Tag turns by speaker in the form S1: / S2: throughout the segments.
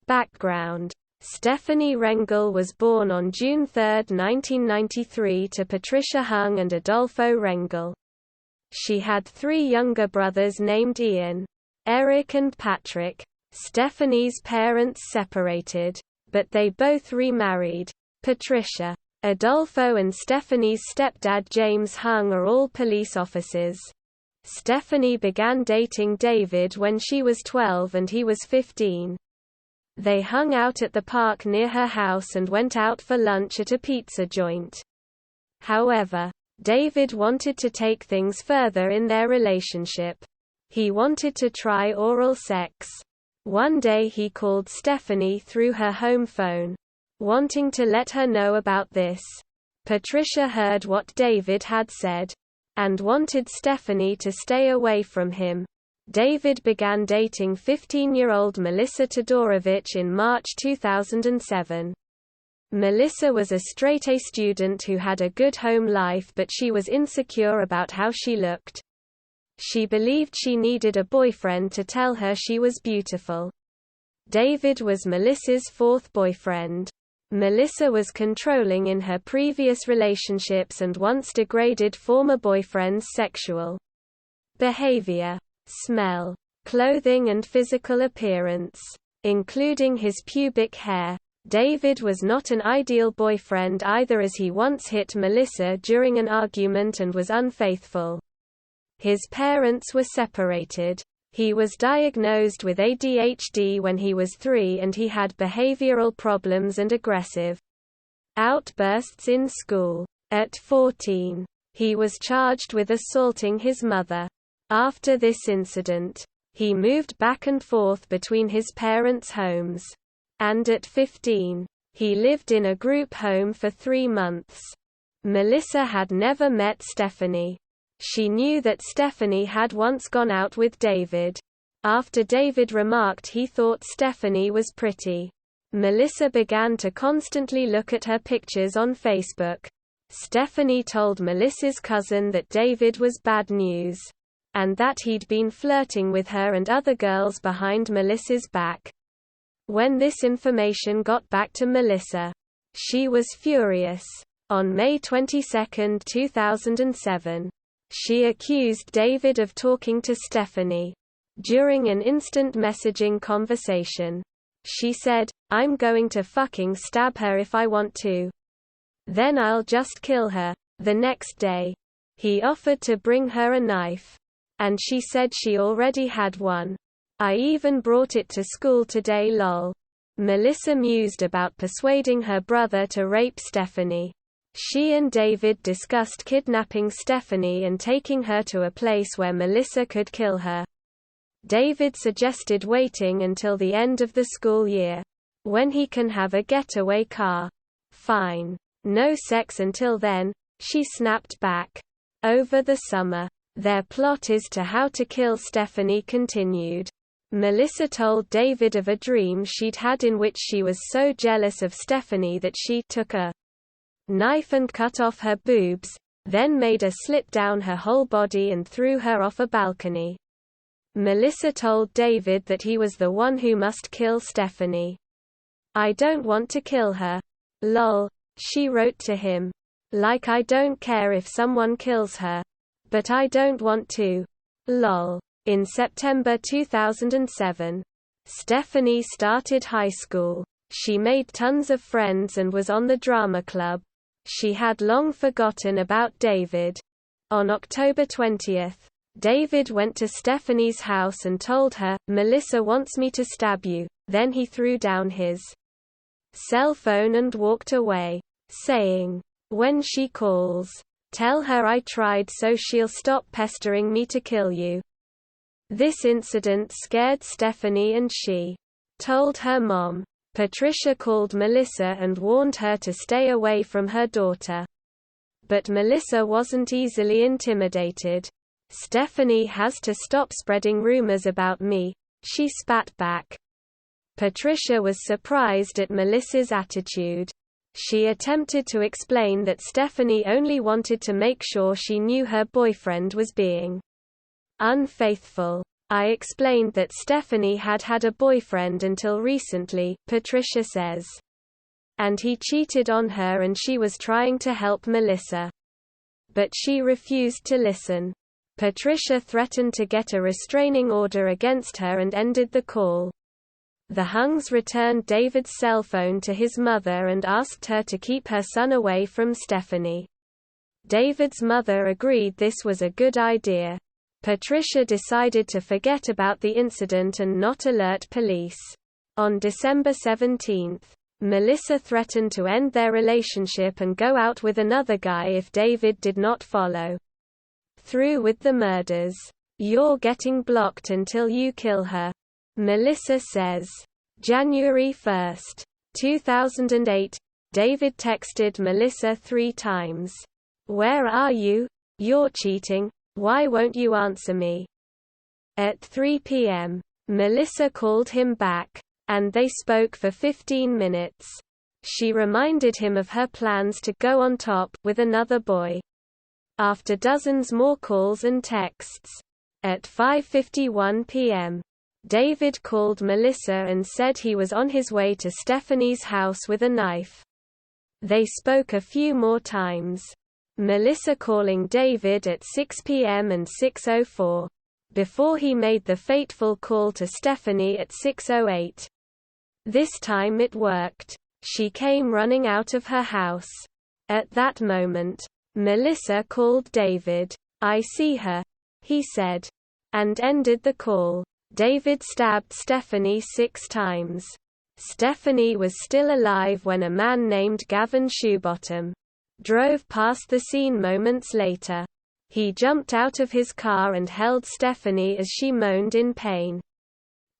S1: Background: Stefanie Rengel was born on June 3, 1993 to Patricia Hung and Adolfo Rengel. She had 3 younger brothers named Ian, Eric and Patrick. Stefanie's parents separated, but they both remarried. Patricia, Adolfo and Stefanie's stepdad James Hung are all police officers. Stefanie began dating David when she was 12 and he was 15. They hung out at the park near her house and went out for lunch at a pizza joint. However, David wanted to take things further in their relationship. He wanted to try oral sex. One day he called Stefanie through her home phone, wanting to let her know about this. Patricia heard what David had said, and wanted Stefanie to stay away from him. David began dating 15-year-old Melissa Todorovich in March 2007. Melissa was a straight-A student who had a good home life, but she was insecure about how she looked. She believed she needed a boyfriend to tell her she was beautiful. David was Melissa's 4th boyfriend. Melissa was controlling in her previous relationships and once degraded former boyfriend's sexual behavior, smell, clothing and physical appearance, including his pubic hair. David was not an ideal boyfriend either, as he once hit Melissa during an argument and was unfaithful. His parents were separated. He was diagnosed with ADHD when he was 3 and he had behavioral problems and aggressive outbursts in school. At 14, he was charged with assaulting his mother. After this incident, he moved back and forth between his parents' homes. And at 15, he lived in a group home for 3 months. Melissa had never met Stefanie. She knew that Stefanie had once gone out with David. After David remarked he thought Stefanie was pretty, Melissa began to constantly look at her pictures on Facebook. Stefanie told Melissa's cousin that David was bad news, and that he'd been flirting with her and other girls behind Melissa's back. When this information got back to Melissa, she was furious. On May 22, 2007, she accused David of talking to Stefanie. During an instant messaging conversation, she said, "I'm going to fucking stab her if I want to. Then I'll just kill her." The next day, he offered to bring her a knife, and she said she already had one. "I even brought it to school today, lol." Melissa mused about persuading her brother to rape Stefanie. She and David discussed kidnapping Stefanie and taking her to a place where Melissa could kill her. David suggested waiting until the end of the school year, when he can have a getaway car. "Fine. No sex until then," she snapped back. Over the summer, their plot as to how to kill Stefanie continued. Melissa told David of a dream she'd had in which she was so jealous of Stefanie that she took a knife and cut off her boobs, then made a slit down her whole body and threw her off a balcony. Melissa told David that he was the one who must kill Stefanie. "I don't want to kill her. Lol," she wrote to him. "Like I don't care if someone kills her. But I don't want to. Lol." In September 2007, Stefanie started high school. She made tons of friends and was on the drama club. She had long forgotten about David. On October 20, David went to Stefanie's house and told her, "Melissa wants me to stab you." Then he threw down his cell phone and walked away, saying, "When she calls, tell her I tried so she'll stop pestering me to kill you." This incident scared Stefanie and she told her mom. Patricia called Melissa and warned her to stay away from her daughter. But Melissa wasn't easily intimidated. "Stefanie has to stop spreading rumors about me," she spat back. Patricia was surprised at Melissa's attitude. She attempted to explain that Stefanie only wanted to make sure she knew her boyfriend was being unfaithful. I explained that Stefanie had had a boyfriend until recently, Patricia says. And he cheated on her and she was trying to help Melissa. But she refused to listen. Patricia threatened to get a restraining order against her and ended the call. The Hungs returned David's cell phone to his mother and asked her to keep her son away from Stefanie. David's mother agreed this was a good idea. Patricia decided to forget about the incident and not alert police. On December 17, Melissa threatened to end their relationship and go out with another guy if David did not follow through with the murders. "You're getting blocked until you kill her," Melissa says. January 1, 2008, David texted Melissa 3 times. "Where are you? You're cheating. Why won't you answer me?" At 3 p.m., Melissa called him back, and they spoke for 15 minutes. She reminded him of her plans to go on top with another boy. After dozens more calls and texts, at 5:51 p.m., David called Melissa and said he was on his way to Stefanie's house with a knife. They spoke a few more times. Melissa calling David at 6 p.m. and 6:04, before he made the fateful call to Stefanie at 6:08. This time it worked. She came running out of her house. At that moment, Melissa called David. "I see her," he said, and ended the call. David stabbed Stefanie 6 times. Stefanie was still alive when a man named Gavin Shoebottom drove past the scene moments later. He jumped out of his car and held Stefanie as she moaned in pain.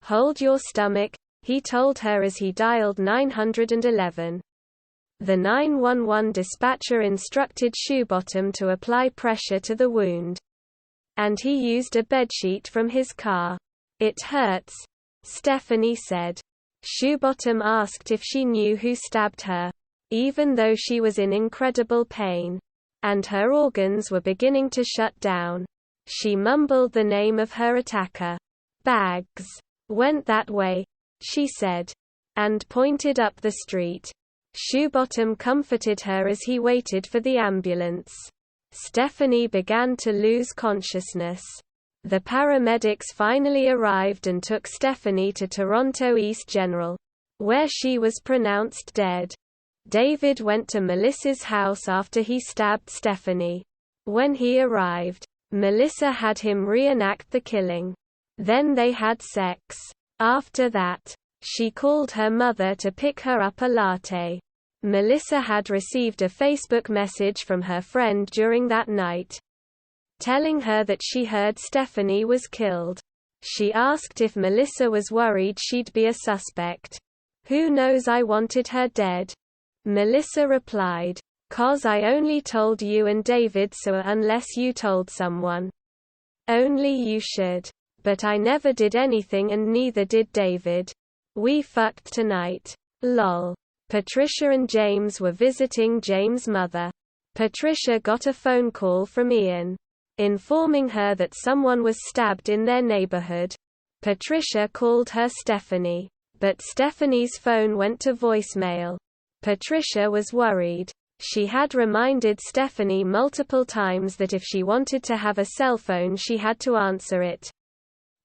S1: "Hold your stomach," he told her as he dialed 911. The 911 dispatcher instructed Shoebottom to apply pressure to the wound. And he used a bedsheet from his car. "It hurts," Stefanie said. Shoebottom asked if she knew who stabbed her, even though she was in incredible pain, and her organs were beginning to shut down. She mumbled the name of her attacker. "Bags went that way," she said, and pointed up the street. Shoebottom comforted her as he waited for the ambulance. Stefanie began to lose consciousness. The paramedics finally arrived and took Stefanie to Toronto East General, where she was pronounced dead. David went to Melissa's house after he stabbed Stefanie. When he arrived, Melissa had him reenact the killing. Then they had sex. After that, she called her mother to pick her up a latte. Melissa had received a Facebook message from her friend during that night, telling her that she heard Stefanie was killed. She asked if Melissa was worried she'd be a suspect. "Who knows, I wanted her dead." Melissa replied, "'Cause I only told you and David, so unless you told someone. Only you should. But I never did anything and neither did David. We fucked tonight. Lol." Patricia and James were visiting James' mother. Patricia got a phone call from Ian, informing her that someone was stabbed in their neighborhood. Patricia called her Stefanie, but Stefanie's phone went to voicemail. Patricia was worried. She had reminded Stefanie multiple times that if she wanted to have a cell phone she had to answer it.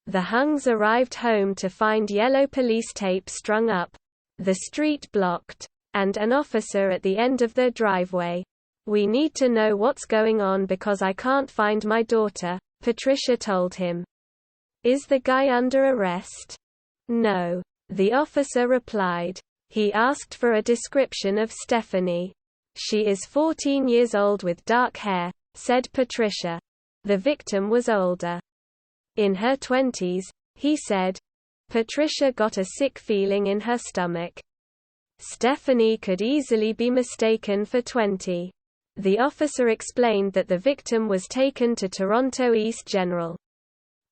S1: The Hungs arrived home to find yellow police tape strung up, the street blocked, and an officer at the end of their driveway. "We need to know what's going on because I can't find my daughter," Patricia told him. "Is the guy under arrest?" "No," the officer replied. He asked for a description of Stefanie. "She is 14 years old with dark hair," said Patricia. The victim was older. "In her 20s, he said." Patricia got a sick feeling in her stomach. Stefanie could easily be mistaken for 20. The officer explained that the victim was taken to Toronto East General.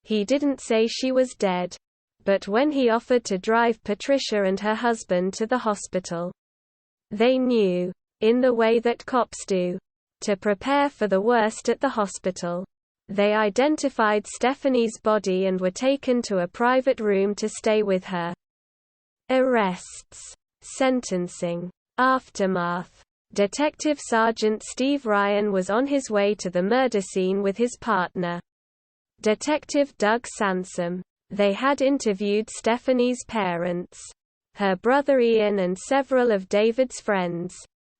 S1: He didn't say she was dead, but when he offered to drive Patricia and her husband to the hospital, they knew, in the way that cops do, to prepare for the worst at the hospital. They identified Stefanie's body and were taken to a private room to stay with her. Arrests. Sentencing. Aftermath. Detective Sergeant Steve Ryan was on his way to the murder scene with his partner, Detective Doug Sansom. They had interviewed Stefanie's parents, her brother Ian, and several of David's friends.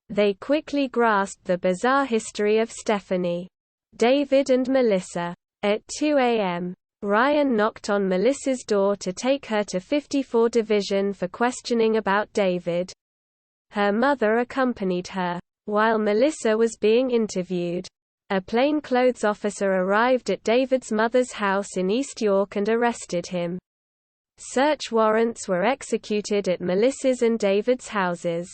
S1: They quickly grasped the bizarre history of Stefanie, David and Melissa. At 2 a.m., Ryan knocked on Melissa's door to take her to 54 Division for questioning about David. Her mother accompanied her. While Melissa was being interviewed, a plainclothes officer arrived at David's mother's house in East York and arrested him. Search warrants were executed at Melissa's and David's houses.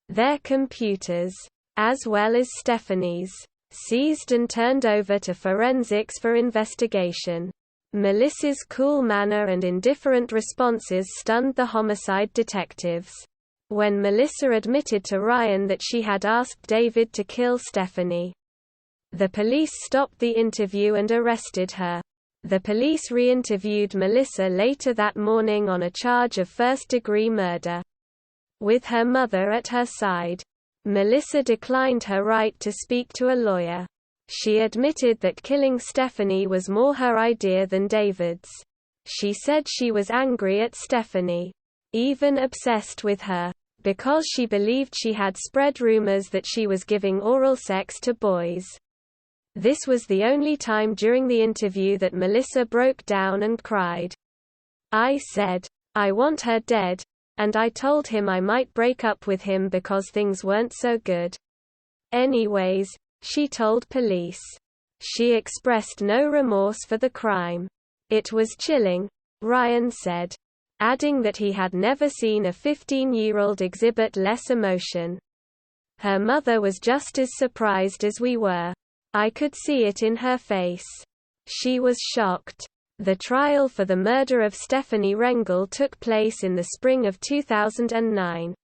S1: Their computers, as well as Stefanie's, seized and turned over to forensics for investigation. Melissa's cool manner and indifferent responses stunned the homicide detectives. When Melissa admitted to Ryan that she had asked David to kill Stefanie, the police stopped the interview and arrested her. The police re-interviewed Melissa later that morning on a charge of first-degree murder. With her mother at her side, Melissa declined her right to speak to a lawyer. She admitted that killing Stefanie was more her idea than David's. She said she was angry at Stefanie, even obsessed with her, because she believed she had spread rumors that she was giving oral sex to boys. This was the only time during the interview that Melissa broke down and cried. "I said, I want her dead. And I told him I might break up with him because things weren't so good. Anyways," she told police. She expressed no remorse for the crime. "It was chilling," Ryan said, adding that he had never seen a 15-year-old exhibit less emotion. "Her mother was just as surprised as we were. I could see it in her face. She was shocked." The trial for the murder of Stefanie Rengel took place in the spring of 2009.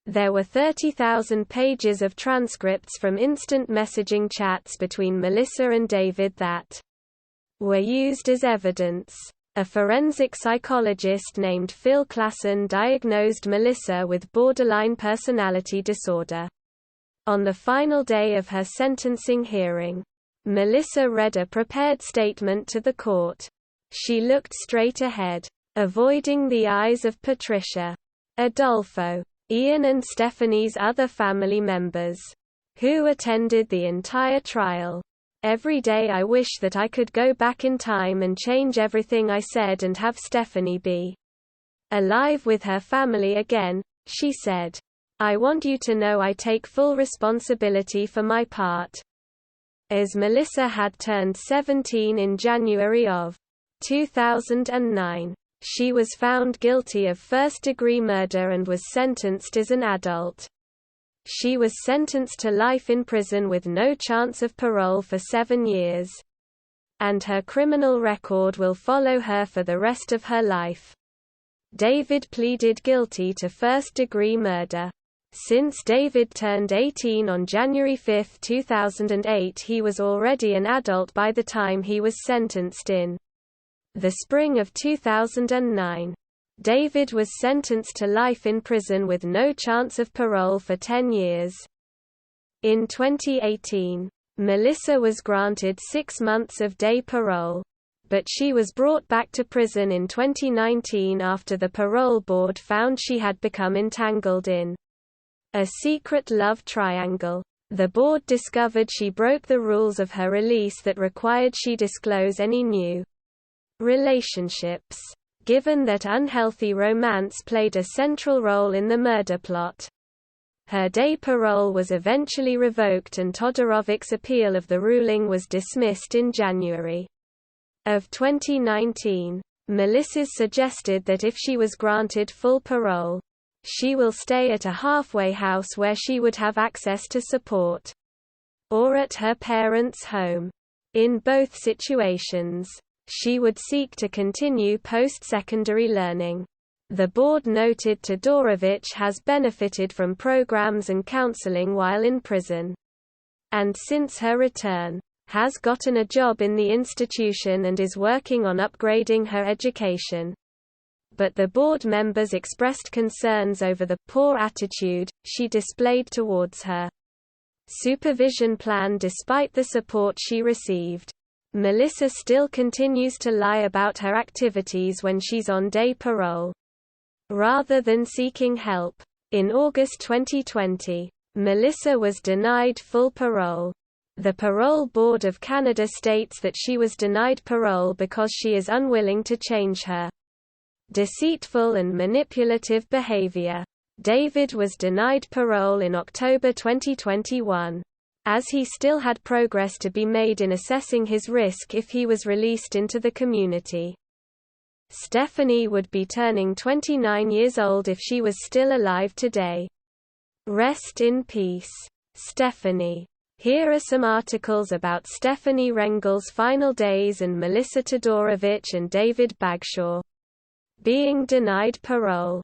S1: There were 30,000 pages of transcripts from instant messaging chats between Melissa and David that were used as evidence. A forensic psychologist named Phil Klassen diagnosed Melissa with borderline personality disorder. On the final day of her sentencing hearing, Melissa read a prepared statement to the court. She looked straight ahead, avoiding the eyes of Patricia, Adolfo, Ian and Stefanie's other family members, who attended the entire trial. "Every day I wish that I could go back in time and change everything I said and have Stefanie be alive with her family again," she said. "I want you to know I take full responsibility for my part." As Melissa had turned 17 in January of 2009, she was found guilty of first-degree murder and was sentenced as an adult. She was sentenced to life in prison with no chance of parole for 7 years. And her criminal record will follow her for the rest of her life. David pleaded guilty to first-degree murder. Since David turned 18 on January 5, 2008, he was already an adult by the time he was sentenced in the spring of 2009. David was sentenced to life in prison with no chance of parole for 10 years. In 2018, Melissa was granted 6 months of day parole, but she was brought back to prison in 2019 after the parole board found she had become entangled in a secret love triangle. The board discovered she broke the rules of her release that required she disclose any new relationships, given that unhealthy romance played a central role in the murder plot. Her day parole was eventually revoked and Todorovic's appeal of the ruling was dismissed in January of 2019. Melissa's suggested that if she was granted full parole, she will stay at a halfway house where she would have access to support, or at her parents' home. In both situations, she would seek to continue post-secondary learning. The board noted Todorovic has benefited from programs and counseling while in prison. And since her return, has gotten a job in the institution and is working on upgrading her education. But the board members expressed concerns over the poor attitude she displayed towards her supervision plan despite the support she received. Melissa still continues to lie about her activities when she's on day parole, rather than seeking help. In August 2020, Melissa was denied full parole. The Parole Board of Canada states that she was denied parole because she is unwilling to change her deceitful and manipulative behavior. David was denied parole in October 2021. As he still had progress to be made in assessing his risk if he was released into the community. Stefanie would be turning 29 years old if she was still alive today. Rest in peace, Stefanie. Here are some articles about Stefanie Rengel's final days and Melissa Todorovic and David Bagshaw being denied parole.